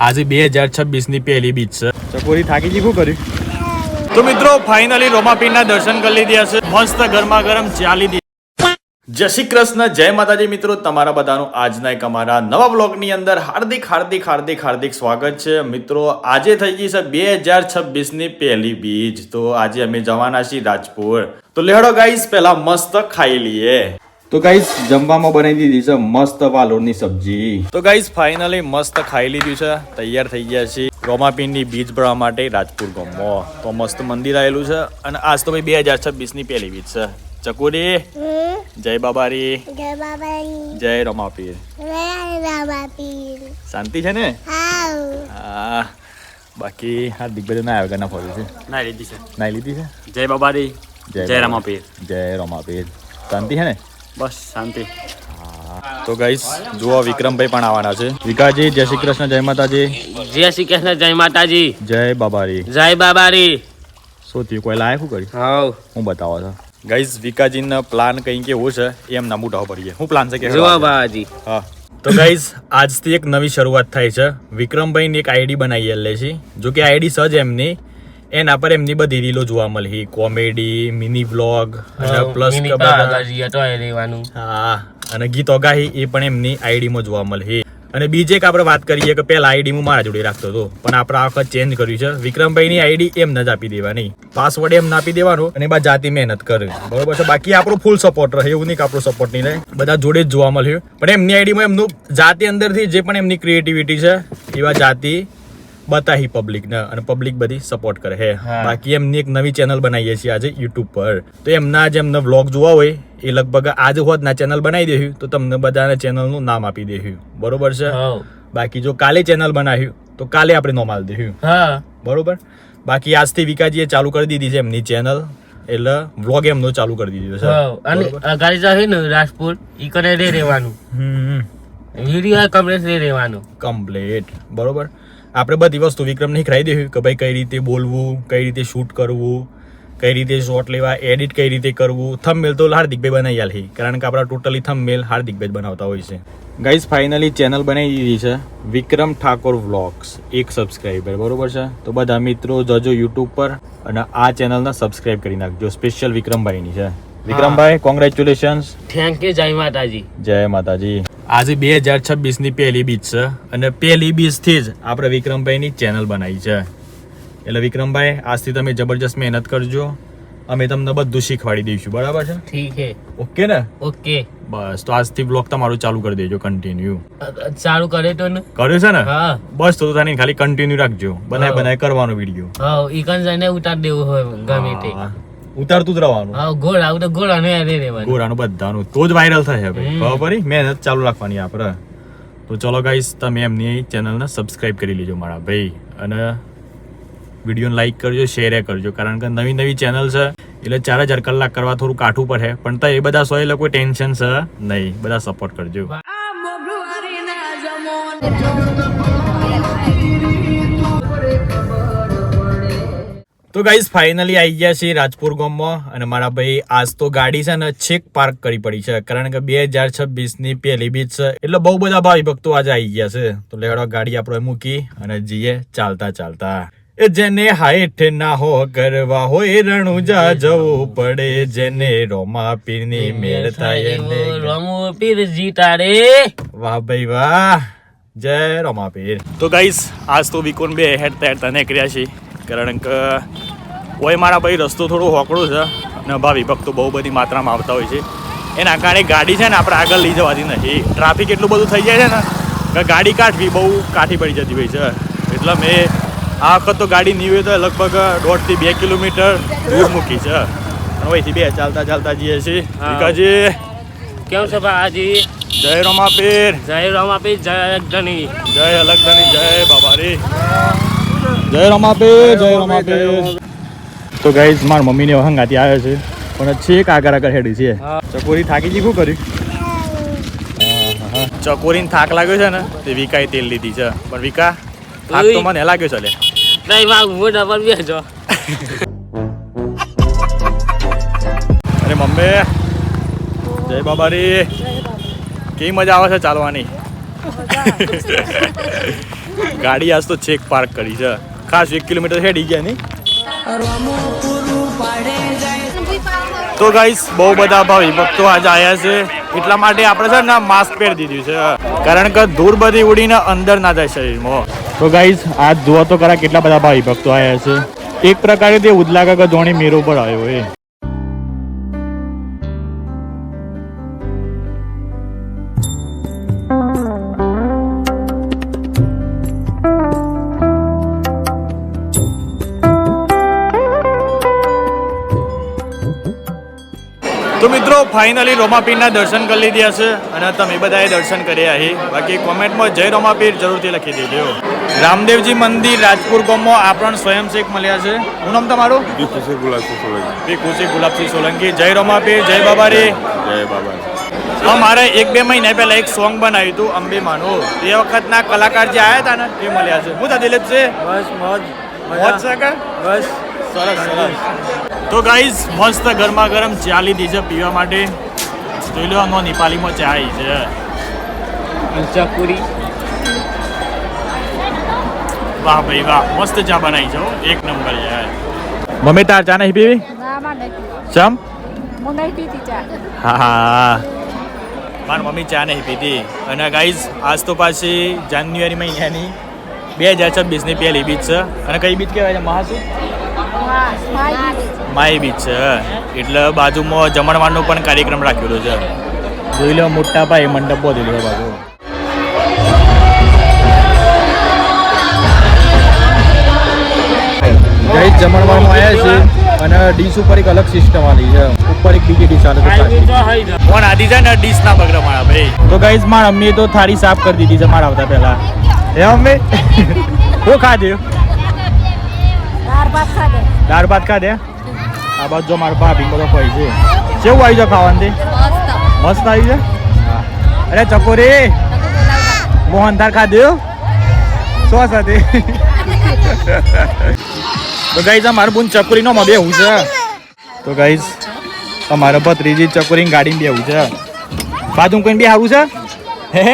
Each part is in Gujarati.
આજે 2026 ની પહેલી બીચ છે. ચકોરી થાકી ગઈ, શું કર્યું? તો મિત્રો ફાઇનલી રોમાપીરના દર્શન કરી લીધા છે. મસ્ત ગરમા ગરમ ચા લીધી. જય શ્રી કૃષ્ણ, જય માતાજી મિત્રો, તમારા બધાનું આજના એક અમારા નવા બ્લોગની અંદર હાર્દિક સ્વાગત છે. મિત્રો આજે થઈ ગઈ છે 2026 ની પહેલી બીજ. તો આજે અમે જવાના છીએ રાજપુર. તો લેડો ગાઈસ પહેલા મસ્ત ખાઈ લઈએ. તો ગાઈસ જમવામાં બનાવી દીધી છે મસ્ત વાલોરની સબ્જી. તો ગાઈસ ફાઇનલી મસ્ત ખાઈ લીધું છે, તૈયાર થઈ ગયા છે રોમાપીરની બીચ ભરવા માટે રાજપુર ગામમાં. તો મસ્ત મંદિર આવેલું છે અને આજ તો ભાઈ 2026 ની પહેલી બીજ છે. ચકોરી જય બાબારી, જય રોમાપીર. શાંતિ છે ને? હા. બાકી હાર્દિકભાઈ ના આવ્યા ના ફર્યું છે? નાઈ લીધી છે. જય બાબારી, જય રમાપીર. જય રોમાપીર. શાંતિ છે ને? બસ શાંતિ. તો ગાઈસ જુઓ વિક્રમભાઈ પણ આવવાના છે. વિકાજી જય શ્રી કૃષ્ણ, જય માતાજી. જય શ્રી કૃષ્ણ, જય માતાજી. જય બાબારી, જય બાબારી. શું થયું? કોઈ લાયક શું કર્યું? હાઉ હું બતાવો છો ગાઈસ. વિકાજીનો પ્લાન કઈ કેવું છે એમ ના મોટા પડીએ. શું પ્લાન છે કે જુઓ બાબાજી? હા. તો ગાઈસ આજથી એક નવી શરૂઆત થાય છે. વિક્રમભાઈની એક આઈડી બનાવી લે છે. જો કે આઈડી સજ એમની, એના પર એમની બધી રીલો જોવા મળી. કોમેડી, મિની વ્લોગ અને પ્લસ હા અને ગીતો ગાહી એ પણ એમની આઈડીમાં જોવા મળી. અને બીજે એક આપણે વાત કરીએ કે પેલા આઈડી હું મારા જોડે રાખતો હતો, પણ આપણે આ વખત ચેન્જ કર્યું છે. વિક્રમભાઈની આઈડી એમ જ આપી દેવાની, પાસવર્ડ એમ આપી દેવાનો અને બાદ જાતિ મહેનત કરે, બરોબર છે. બાકી આપણો ફૂલ સપોર્ટ રહે, એવું નહીં કે આપણો સપોર્ટ નહીં રહે, બધા જોડે જ જોવા મળ્યું. પણ એમની આઈડીમાં એમનું જાતિ અંદરથી જે પણ એમની ક્રિએટિવિટી છે એવા જાતિ બતાવી પબ્લિકને અને પબ્લિક બધી સપોર્ટ કરે છે. બાકી એમની એક નવી ચેનલ બનાવીએ છીએ આજે યુટ્યુબ પર. તો એમના જે એમને વ્લોગ જોવા હોય એ લગભગ આજે હોત ના ચેનલ બનાવી દેખ્યું તો તમને બધાને ચેનલનું નામ આપી દેખ્યું, બરોબર છે. બાકી જો કાલે ચેનલ બનાવ્યું તો કાલે આપણે નોમાલ દેખ્યું, બરોબર. બાકી આજથી વિકાજીએ ચાલુ કરી દીધી છે એમની ચેનલ, એટલે વ્લોગ એમનો ચાલુ કરી દીધો છે. અને ગાડી જાય ને રાજપુર ઈ કરે રહેવાનું, વિડિયો કમ્પ્લીટ રહેવાનું કમ્પ્લીટ, બરોબર. આપણે બધી વસ્તુ વિક્રમને શીખવાડી દેવું કે ભાઈ કઈ રીતે બોલવું, કઈ રીતે શૂટ કરવું, કઈ રીતે શોટ લેવા, એડિટ કઈ રીતે કરવું. થંબનેલ તો હાર્દિકભાઈ બનાવી આલે, કારણ કે આપણા ટોટલી થંબનેલ હાર્દિકભાઈ બનાવતા હોય છે. ગાઈઝ ફાઇનલી ચેનલ બનાવી દીધી છે વિક્રમ ઠાકોર વ્લોગ્સ, 1 સબસ્ક્રાઈબર, બરોબર છે. તો બધા મિત્રો જજો યુટ્યુબ પર અને આ ચેનલને સબસ્ક્રાઈબ કરી નાખજો. સ્પેશિયલ વિક્રમભાઈની છે. વિક્રમભાઈ કોંગ્રેચ્યુલેશન્સ. Thank you. જય માતાજી. જય માતાજી. આજે 2026 ની પહેલી બીજ છે અને પહેલી બીજ થી જ આપણે વિક્રમભાઈની ચેનલ બનાવી છે. એટલે વિક્રમભાઈ આજથી તમે જબરજસ્ત મહેનત કરજો, અમે તમને બધું શીખવાડી દઈશું, બરાબર છે? ઠીક છે. ઓકે ને? ઓકે. બસ તો આજથી બ્લોગ તમારું ચાલુ કરી દેજો, કન્ટિન્યુ. ચાલુ કરે તો ને? કર્યું છે ને? હા. બસ તો તને ખાલી કન્ટિન્યુ રાખજો, બનાય કરવાનો વિડીયો. હા, ઈકન જઈને ઉતાર દેવું હોય ગમે તે. ઉતારતું જ રહેવાનું. હા, ગોળા તો ગોળા ને રહેવાનું. ગોળાનું બધાનું તો જ વાયરલ થાય ભાઈ, ખબર પડી? મહેનત ચાલુ રાખવાની આપણે. તો ચલો ગાઈસ તમે એમની ચેનલને સબસ્ક્રાઇબ કરી લેજો મારા ભાઈ, અને વિડીયોને લાઈક કરજો, શેર કરજો, કારણ કે નવી ચેનલ છે એટલે 4000 કલાક કરવા થોડું કાઠું પડે, પણ તો એ બધા સોય કોઈ ટેન્શન છે નહીં, બધા સપોર્ટ કરજો. તો ગાઈઝ ફાઇનલી આવી ગયા છે રાજપુર ગામમાં અને મારા ભાઈ આજ તો ગાડી છે ને છેક પાર્ક કરી પડી છે, કારણ કે 2026 ની પહેલી બીજ છે એટલે બહુ બધા ભાઈ ભક્તો આજે આવી ગયા છે. તો લેડો ગાડી આપણે મૂકી અને જઈએ ચાલતા. એ જેને હાઈઠ ના હો કરવા હોય રણુજા જવું પડે, જેને રોમાપીરની મેળ થાય એને રોમાપીર જીતા રે. વાહ ભાઈ વાહ, જય રોમાપીર. તો ગાઈઝ આજ તો વિકોન બે હેડતા નીકળ્યા છે, કારણ કે ઓય મારા ભાઈ રસ્તો થોડો હોકળો છે અને ભાવિ ભક્તો બહુ બધી માત્રામાં આવતા હોય છે. એના કારણે ગાડી છે ને આપણે આગળ લઈ જવાતી નથી. ટ્રાફિક એટલું બધું થઈ જાય છે ને કે ગાડી કાઢવી બહુ કાઠી પડી જતી હોય છે. એટલે મેં આ વખત તો ગાડી નીવે તો લગભગ 1.5 થી 2 કિલોમીટર દૂર મૂકી છે અને અહીંથી બે ચાલતા જઈએ છીએ. વિકાજી કેવું છે બાજી? જય રોમાપીર. જય રોમાપીર. જય અલગધણી. જય અલગધણી. જય બાબારી. જય રોમાપીર. તો ગાઈઝ મારા મમ્મીને હંગાતી આવે છે પણ છેક આગળ હેડી છે. ચકોરી થાકી ગઈ, શું કર્યું? ચકોરીને થાક લાગ્યો છે ને તે વિકાએ તેલ લીધી છે, પણ વિકા થાક તો મને લાગ્યો છે. લે નહીં વાગ મોઢા પર બેસજો. અરે મમ્મી જય બાબારી. કેવી મજા આવે છે ચાલવાની? ગાડી આજ તો ચેક પાર્ક કરી છે ખાસ 1 કિલોમીટર હેડી ગયા નહીં. તો ગાઈસ બહુ બધા ભાવિ ભક્તો આજે આવ્યા છે એટલા માટે આપણે છે ને માસ્ક પહેરી દીધું છે કારણ કે ધૂળ બધી ઉડીને અંદર ના જાય શરીરમાં. તો ગાઈસ આજ જુઓ તો ખરા કેટલા બધા ભાવિ ભક્તો આવ્યા છે. એક પ્રકારે તે ઉદલાકા કે ધોણી મેરો પર આવ્યો હોય. તો મિત્રો ફાઇનલી રોમાપીરના દર્શન કરી લીધા છે અને તમે બધાએ દર્શન કર્યા છે. બાકી કોમેન્ટમાં જય રોમાપીર જરૂરથી લખી દેજો. રામદેવજી મંદિર રાજપુર ગામમાં આપણ સ્વયંસેવક મળ્યા છે. શું નામ તમારું? ખુશી ગુલાબસિંહ સોલંકી. જય રોમાપીર, જય બાબારી. જય બાબા. મારે 1-2 મહિના પહેલા એક સોંગ બનાવ્યું હતું અંબે માનું. એ વખતના કલાકાર જે આવ્યા હતા ને એ મળ્યા છે. હું તા દિલીપ છે બસ મોજ મોજ છે કે બસ સરસ સરસ. તો ગાઈઝ મસ્ત ગરમા ગરમ ચા લીધી છે પીવા માટે. જોઈ લો આનો નેપાળીમાં ચા આવી છે. ચકુરી વાહ ભાઈ વાહ મસ્ત ચા બનાવી છે હો. એક નંબર યાર. મમ્મી તાર ચા નહીં પીવી? ચમ? હા હા મારી મમ્મી ચા નહીં પીતી. અને ગાઈઝ આજ તો પાછી જાન્યુઆરી મહિનાની 2026ની પહેલી બીચ છે. અને કઈ બીચ કહેવાય છે? મહાસુ માય બીચ છે. એટલે બાજુમાં જમણવારનો પણ કાર્યક્રમ રાખેલો છે. જોઈ લો મોટા ભાઈ મંડપ બોધેલો છે બાજુ. ગઈ જમણવારમાં આવ્યા છે અને ડીશ ઉપર એક અલગ સિસ્ટમ આવી છે. ઉપર એક બીજી ડીશ આવે છે. કોણ આધી છે ને ડીશ ના બગડે મારા ભાઈ. તો ગાઈઝ મારા મમ્મીએ તો થાળી સાફ કરી દીધી છે મારા આવતા પહેલા. હે મમ્મી શું ખાધું? દાળ ભાત ખાધે. આ બાજુ જો મારા ભાભી બધો કોઈ છે. કેવું આવી છે ખાવાનું? મસ્ત આવી છે. અરે ચકોરી મોહનથાળ ખાધું શું સાથે? તો ગાઈઝ અમારું બુન ચકોરીનો માં બેહું છે. તો ગાઈઝ અમારા ભત્રીજી ચકોરીની ગાડીમાં બેહું છે. બાજુ કોઈને બેહાવું છે? હે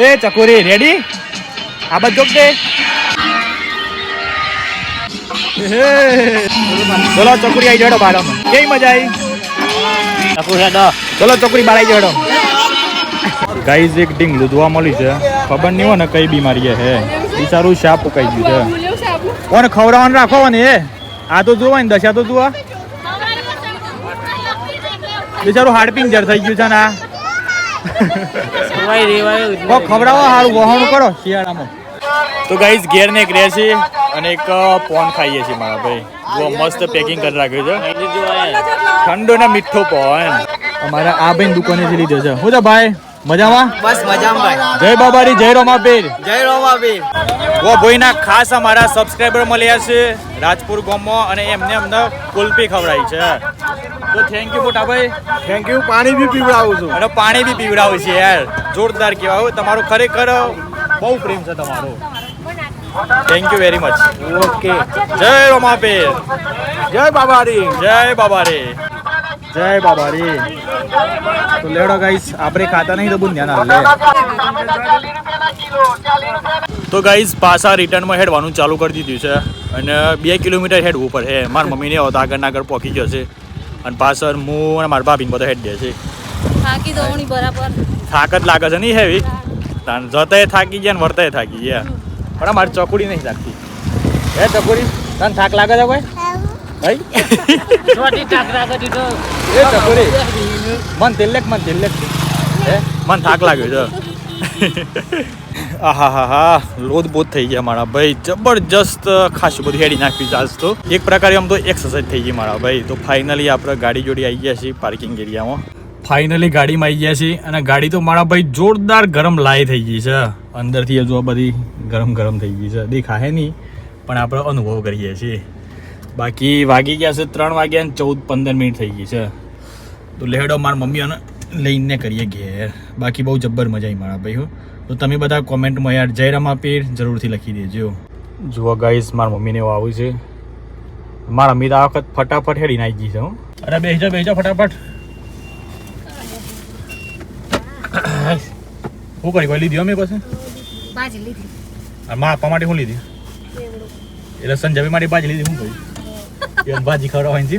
એ ચકોરી રેડી? આ બાજુ જોક દે. ચલો ચકોરી આવી જડો બાળામાં. કેવી મજા આવી? ચલો ચકોરી બાળ આવી જડો. ગાઈઝ એક ઢીંગલું જોવા મળી છે. ખબર નહીં હોય ને કઈ બીમારી હે. બિચારું શાપ ઉકાઈ ગયું છે. કોને ખવડાવવાનું રાખો ને એ આ તો જોવા ને દશા તો જોવા. બિચારું હાડપિંજર થઈ ગયું છે ને આ. ખવડાવો સારું વહાણું કરો શિયાળામાં. તો ગાઈઝ ઘેર ને એક રહે છે અને એક પોન ખાઈએ છીએ મારા ભાઈ. જો મસ્ત પેકિંગ કરી રાખ્યું છે. ઠંડો ને મીઠો પોન અમારા આ ભાઈ દુકાનેથી લીધો છે. હું તો ભાઈ મજામાં? બસ મજામાં ભાઈ. જય બાબારી, જય રોમાપીર. જય રોમાપીર. વો ભાઈના ખાસ અમારા સબસ્ક્રાઈબર મળ્યા છે રાજપુર ગામમાં અને એમને અમને કુલ્ફી ખવડાવી છે. તો થેન્ક યુ મોટા ભાઈ. Thank you. પાણી બી પીવડાવું છું. અને પાણી બી પીવડાવું છે યાર. જોરદાર કહેવાય. તમારું ખરેખર બહુ પ્રેમ છે તમારો. Thank you very much. Okay. જય રોમાપીર. જય બાબારી. જય બાબારી. જય બાબારી. તો લેડો ગાઈસ આપણે ખાતા નહીં તો બહુ ધ્યાન આવે. તો ગાઈસ પાછા રિટર્નમાં હેડવાનું ચાલુ કરી દીધું છે અને 2 કિલોમીટર હેડવું પડે. મારી મમ્મીને આવતા આગળ આગળ પહોંચી ગયો છે અને પાછળ હું અને મારા ભાભીને બધા હેડ દે છે. થાકી દોણી બરાબર. થાક જ લાગે છે નહીં હેવી. જતાએ થાકી ગયા ને વર્તાએ થાકી ગયા. પણ મારી ચકોડી નહીં થાકતી. હે ચકોડી તને થાક લાગે છે ભાઈ? ભાઈ એ ચકોરી મન તેલેક હે મન થાક લાગ્યો છે. આહા હા હા લોદ બોધ થઈ ગયા મારા ભાઈ. જબરજસ્ત ખાસું બધું હેડી નાખ્યું છે આજ તો. એક પ્રકારે આમ તો એક્સરસાઇઝ થઈ ગઈ મારા ભાઈ. તો ફાઇનલી આપણે ગાડી જોડી આવી ગયા છીએ પાર્કિંગ એરિયામાં. ફાઇનલી ગાડીમાં આવી ગયા છીએ અને ગાડી તો મારા ભાઈ જોરદાર ગરમ લાઈ થઈ ગઈ છે. અંદરથી હજુ બધી ગરમ થઈ ગઈ છે. દેખાય નહીં પણ આપણે અનુભવ કરીએ છીએ. બાકી વાગી ગયા છે 3 વાગ્યા ને 14-15 થઈ ગઈ છે. તો લેડો મારા મમ્મીઓને લઈને કરીએ ઘેર. બાકી બહુ જબ્બર મજા આવી મારા ભાઈ. તો તમે બધા કોમેન્ટમાં યાર જય રામાપીર જરૂરથી લખી દેજો. જુઓ ગાઈસ મારા મમ્મીને એવું આવું છે. મારા મમ્મી તો આ વખત ફટાફટ હેડીને આવી ગઈ છે. હું અરે બેસજો ફટાફટ. શું કરી કોઈ લીધી અમે પછી ભાજી લીધી. માં આપવા માટે શું લીધી એટલે સંજય માટે ભાજી લીધી શું કહ્યું એમ ભાજી ખવડાવવાની છે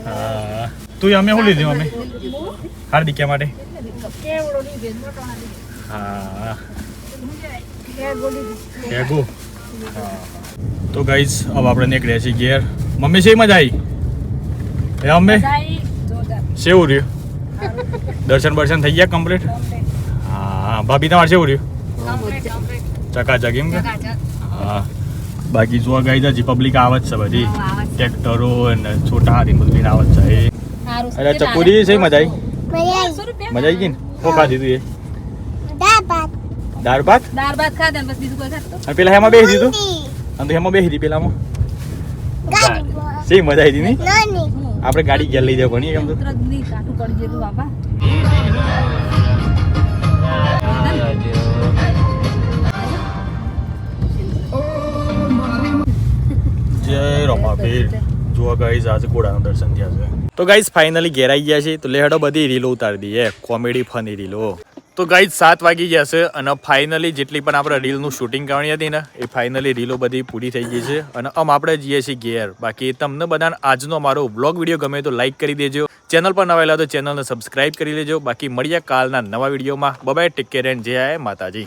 હા તું અમે શું લીધું અમે હાર્દિક્યા માટે હા કેગો હા તો ગાઈઝ હવે આપણે નીકળ્યા છીએ ઘેર મમ્મી છે મજા આવી એ અમે શેવું રહ્યું દર્શન થઈ ગયા કમ્પ્લીટ હા ભાભી તમારે શેવું રહ્યું ચકાચક એમ કે હા બાકી જોવા ગઈ હજી પબ્લિક આવત છે બધી ટ્રેક્ટરો અને છોટા હાથી બધું આવત છે અરે ચકોરી છે મજા આવી મજા આવી ગઈ ને શું ખાધી તું એ દાળ ભાત ખાધા બસ બીજું કોઈ ખાતું અને પેલા હેમાં બેસી દીધું અને તો હેમાં બેસી હતી પેલામાં સહી મજા આવી હતી નહીં આપણે ગાડી ઘેર લઈ જાવ ભણી એમ તો કાઠું પડી જતું બાપા જય રમાબીર જોવા ગાઈઝ આજે ઘોડાના દર્શન થયા છે તો ગાઈઝ ફાઇનલી ઘેર આવી ગયા છે તો લેહડો બધી રીલો ઉતારી દઈએ કોમેડી ફની રીલો તો ગાઈઝ 7 વાગી ગયા છે અને ફાઇનલી જેટલી પણ આપણે રીલનું શૂટિંગ કરવાની હતી ને એ ફાઇનલી રીલો બધી પૂરી થઈ ગઈ છે અને આપણે જઈએ છીએ ઘેર બાકી તમને બધાને આજનો મારો વ્લોગ વિડીયો ગમે તો લાઈક કરી દેજો ચેનલ પર નવા તો ચેનલને સબસ્ક્રાઇબ કરી લેજો બાકી મળીએ કાલના નવા વિડીયોમાં બાય ટેક કેર એન્ડ જય માતાજી